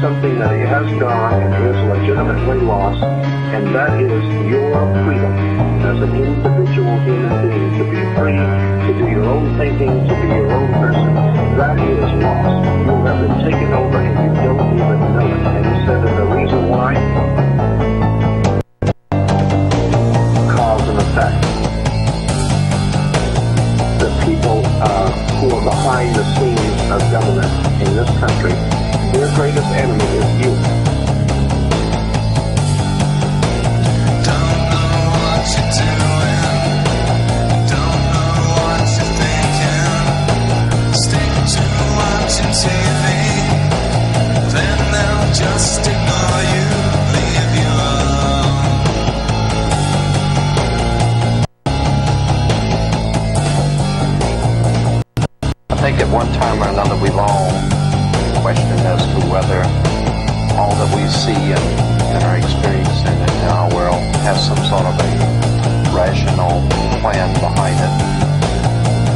something that has gone and is legitimately lost, and that is your freedom as an individual human being to be free, to do your own thinking, to be your own person. That is lost. You have been taken over and you don't even know it. And he said that the reason why? Cause and effect. The people who are behind the scenes of government in this country, their greatest enemy is you. Don't know what you're doing, don't know what you're thinking, stick to watching TV, then they'll just ignore you, leave you alone. I think at one time or another we've all questioned as to whether all that we see in our experience and in our world has some sort of a rational plan behind it.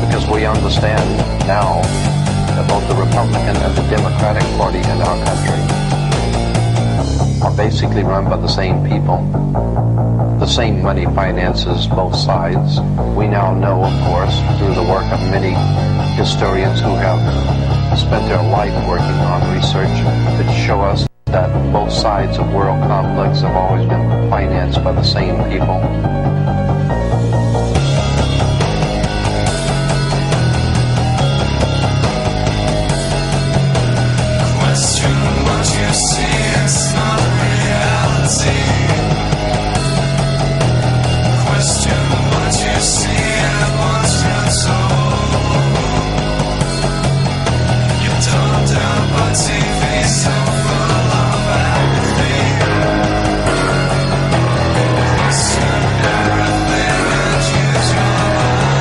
Because we understand now that both the Republican and the Democratic Party in our country are basically run by the same people. The same money finances both sides. We now know, of course, through the work of many historians who have spent their life working on research that show us that both sides of world conflicts have always been financed by the same people. Question what you see, it's not reality. Question what you see and what you're told. You're dumbed down by TV, so full of apathy. Question everything and use your mind.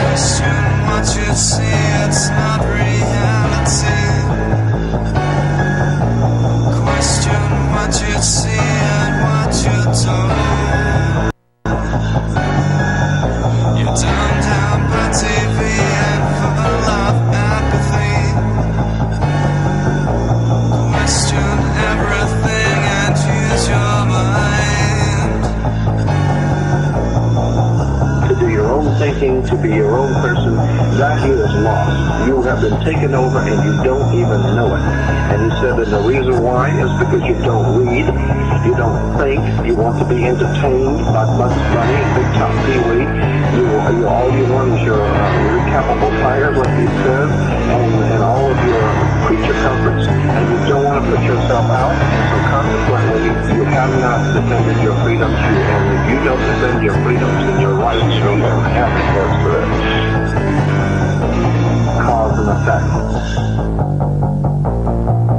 Question what you see, it's not reality. Question what you see and what you're told. You're dumbed down by TV and full of apathy. Question everything and use your mind. To do your own thinking, to be your own person, that is lost. You have been taken over and you don't even know it. And he said that the reason why is because you don't read, you don't think, you want to be entertained by Bugs Bunny, Big Top Pee-wee. All you want is your recapable tires, like he said, and all of your creature comforts, and you don't want to put yourself out, and so consequently, you have not defended your freedoms, and if you don't defend your freedoms and your rights, you don't have to for it. Cause and effect.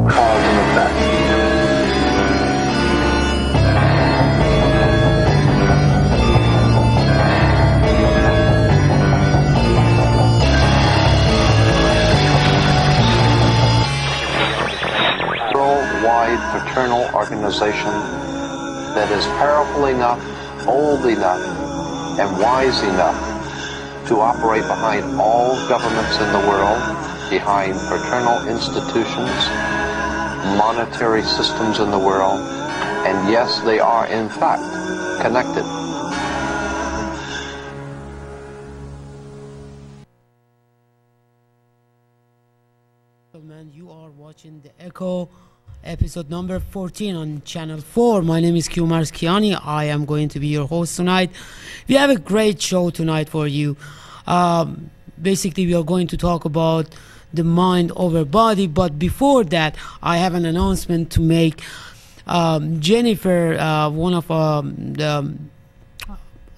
Cause and effect. Worldwide fraternal organization that is powerful enough, old enough, and wise enough to operate behind all governments in the world, behind fraternal institutions, monetary systems in the world, and yes, they are in fact connected. Man, you are watching The Echo, episode number 14 on Channel 4. My name is Q Marskiani. I am going to be your host tonight. We have a great show tonight for you. Basically, we are going to talk about the mind over body, but before that, I have an announcement to make. Jennifer, one of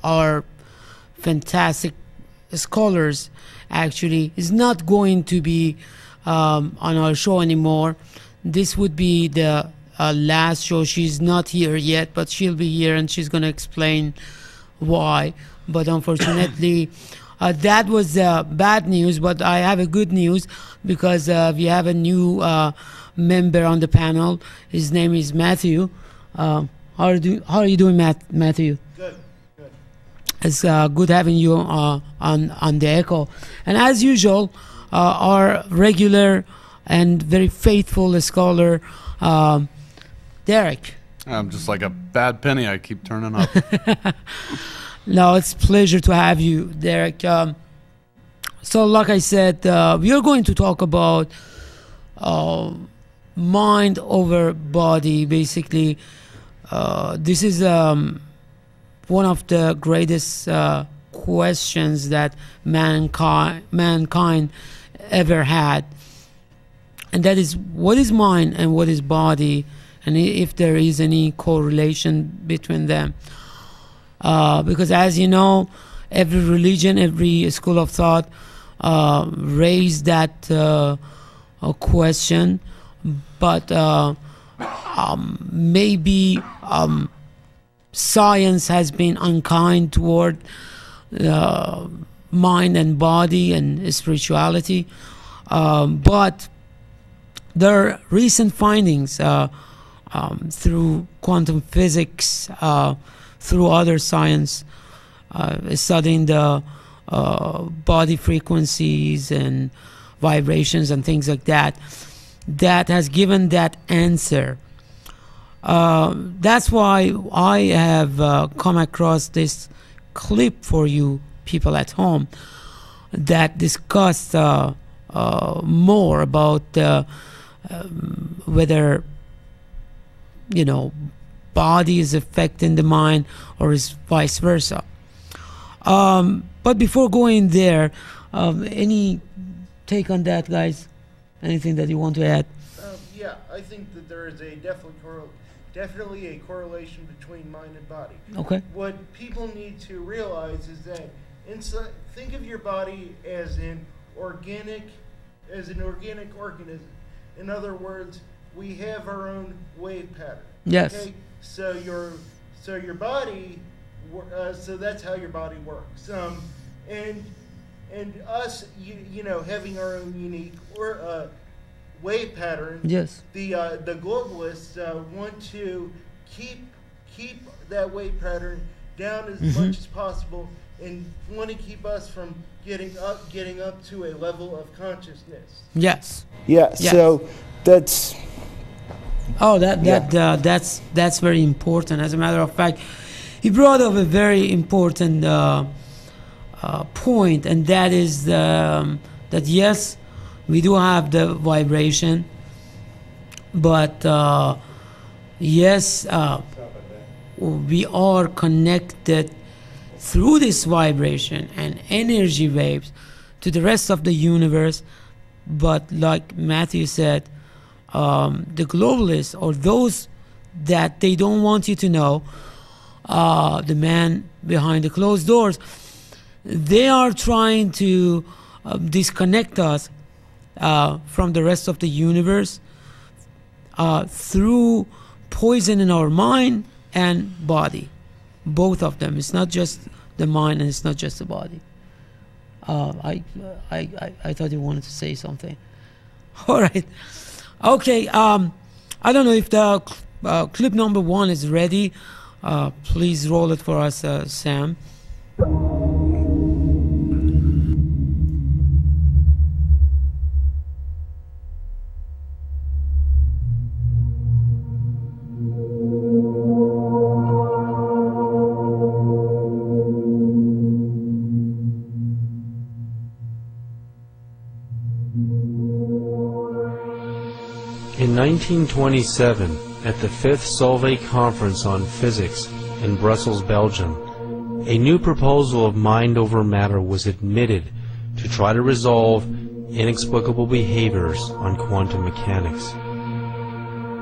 our fantastic scholars, actually, is not going to be on our show anymore. This would be the last show. She's not here yet, but she'll be here and she's going to explain why. But unfortunately, that was bad news, but I have a good news because we have a new member on the panel. His name is Matthew. How are you doing, Matthew? Good. It's good having you on the Echo. And as usual, our regular and very faithful scholar, Derek. I'm just like a bad penny. I keep turning up. No, it's a pleasure to have you, Derek. So like I said, we are going to talk about mind over body. Basically, this is one of the greatest questions that mankind ever had, and that is, what is mind and what is body, and if there is any correlation between them. Because as you know, every religion, every school of thought raised that question, but maybe science has been unkind toward mind and body and spirituality, but there are recent findings through quantum physics, through other science, studying the body frequencies and vibrations and things like that, that has given that answer. That's why I have come across this clip for you people at home that discussed more about whether, you know, body is affecting the mind or is vice versa. But before going there, any take on that, guys? Anything that you want to add? Yeah, I think that there is a definitely a correlation between mind and body. Okay. What people need to realize is that think of your body as an organic organism. In other words, we have our own wave pattern. Yes. Okay? So your body, so that's how your body works. And us, you know, having our own unique wave pattern. Yes. The globalists want to keep that wave pattern down as much as possible, and want to keep us from getting up to a level of consciousness. Yes. Yeah. Yes. So that's. Oh, that's very important. As a matter of fact, he brought up a very important point, and that is that yes, we do have the vibration, but yes, we are connected through this vibration and energy waves to the rest of the universe. But like Matthew said, the globalists, or those that they don't want you to know, the man behind the closed doors, they are trying to disconnect us from the rest of the universe through poisoning our mind and body, both of them. It's not just the mind and it's not just the body. I thought you wanted to say something. All right. Okay. I don't know if the clip number 1 is ready. Please roll it for us, Sam. In 1927, at the 5th Solvay Conference on Physics in Brussels, Belgium, a new proposal of mind over matter was admitted to try to resolve inexplicable behaviors on quantum mechanics.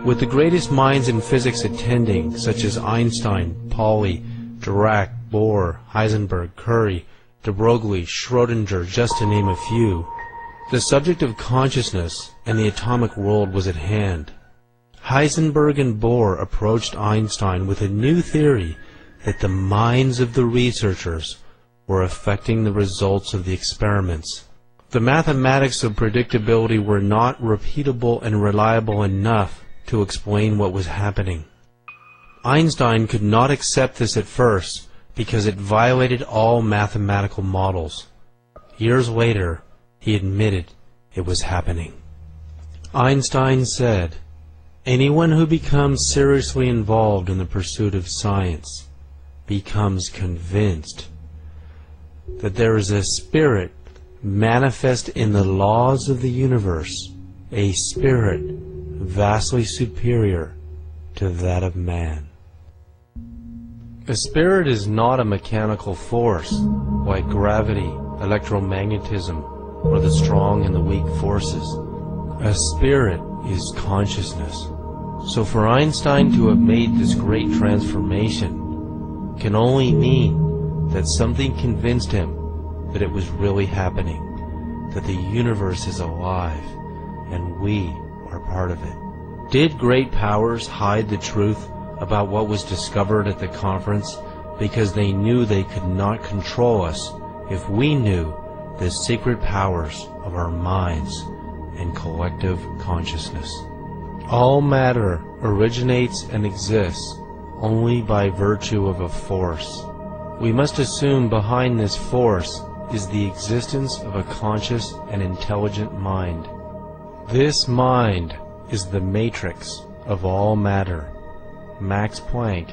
With the greatest minds in physics attending, such as Einstein, Pauli, Dirac, Bohr, Heisenberg, Curie, de Broglie, Schrödinger, just to name a few, the subject of consciousness and the atomic world was at hand. Heisenberg and Bohr approached Einstein with a new theory that the minds of the researchers were affecting the results of the experiments. The mathematics of predictability were not repeatable and reliable enough to explain what was happening. Einstein could not accept this at first because it violated all mathematical models. Years later, he admitted it was happening. Einstein said, "Anyone who becomes seriously involved in the pursuit of science becomes convinced that there is a spirit manifest in the laws of the universe, a spirit vastly superior to that of man." A spirit is not a mechanical force like gravity, electromagnetism, or the strong and the weak forces. A spirit is consciousness. So for Einstein to have made this great transformation can only mean that something convinced him that it was really happening, that the universe is alive, and we are part of it. Did great powers hide the truth about what was discovered at the conference because they knew they could not control us if we knew the secret powers of our minds and collective consciousness? All matter originates and exists only by virtue of a force. We must assume behind this force is the existence of a conscious and intelligent mind. This mind is the matrix of all matter. Max Planck,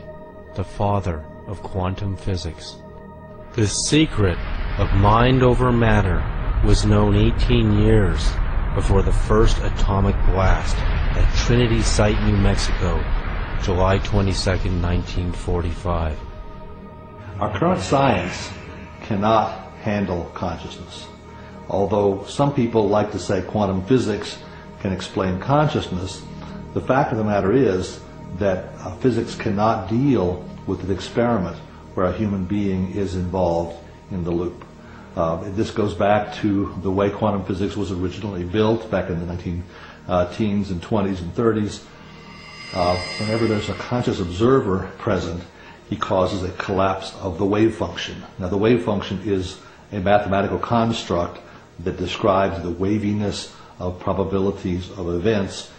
the father of quantum physics. The secret of mind over matter was known 18 years before the first atomic blast at Trinity Site, New Mexico, July 22, 1945. Our current science cannot handle consciousness. Although some people like to say quantum physics can explain consciousness, the fact of the matter is that physics cannot deal with an experiment where a human being is involved in the loop. This goes back to the way quantum physics was originally built back in the 19-teens and 20s and 30s. Whenever there's a conscious observer present, he causes a collapse of the wave function. Now, the wave function is a mathematical construct that describes the waviness of probabilities of events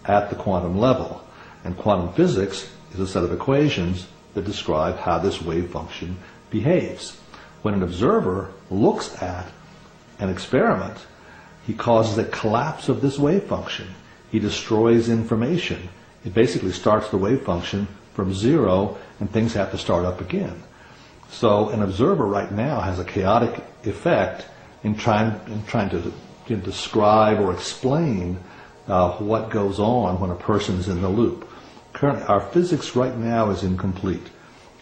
at the quantum level. And quantum physics is a set of equations that describe how this wave function behaves. When an observer looks at an experiment, he causes a collapse of this wave function. He destroys information. It basically starts the wave function from zero, and things have to start up again. So an observer right now has a chaotic effect in trying to describe or explain what goes on when a person is in the loop. Currently, our physics right now is incomplete.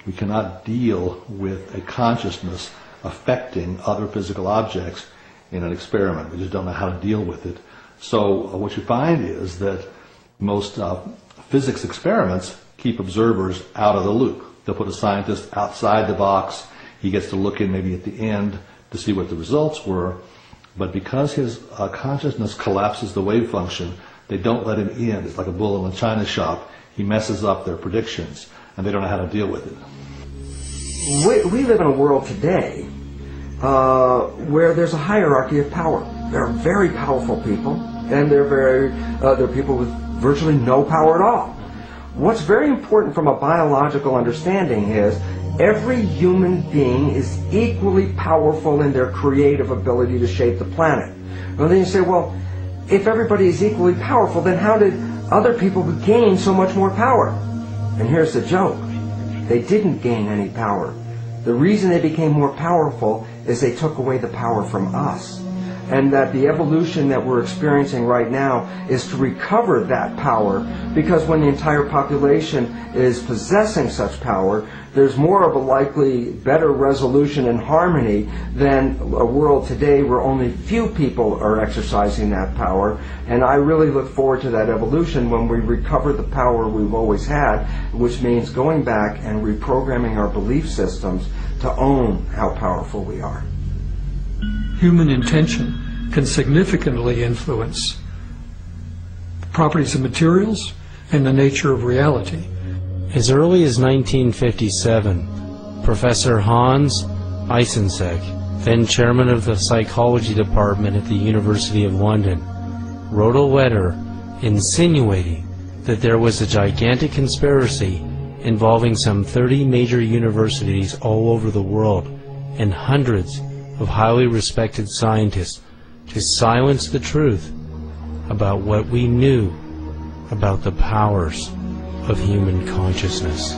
We cannot deal with a consciousness affecting other physical objects in an experiment. We just don't know how to deal with it. So what you find is that most physics experiments keep observers out of the loop. They'll put a scientist outside the box. He gets to look in maybe at the end to see what the results were. But because his consciousness collapses the wave function, they don't let him in. It's like a bull in a china shop. He messes up their predictions, and they don't know how to deal with it. We live in a world today where there's a hierarchy of power. There are very powerful people, and there are people with virtually no power at all. What's very important from a biological understanding is every human being is equally powerful in their creative ability to shape the planet. And then you say, well, if everybody is equally powerful, then how did other people gain so much more power? And here's the joke. They didn't gain any power. The reason they became more powerful is they took away the power from us. And that the evolution that we're experiencing right now is to recover that power, because when the entire population is possessing such power, there's more of a likely better resolution and harmony than a world today where only few people are exercising that power. And I really look forward to that evolution when we recover the power we've always had, which means going back and reprogramming our belief systems to own how powerful we are. Human intention can significantly influence the properties of materials and the nature of reality. As early as 1957, Professor Hans Eysenck, then chairman of the psychology department at the University of London, wrote a letter insinuating that there was a gigantic conspiracy involving some 30 major universities all over the world and hundreds of highly respected scientists to silence the truth about what we knew about the powers of human consciousness.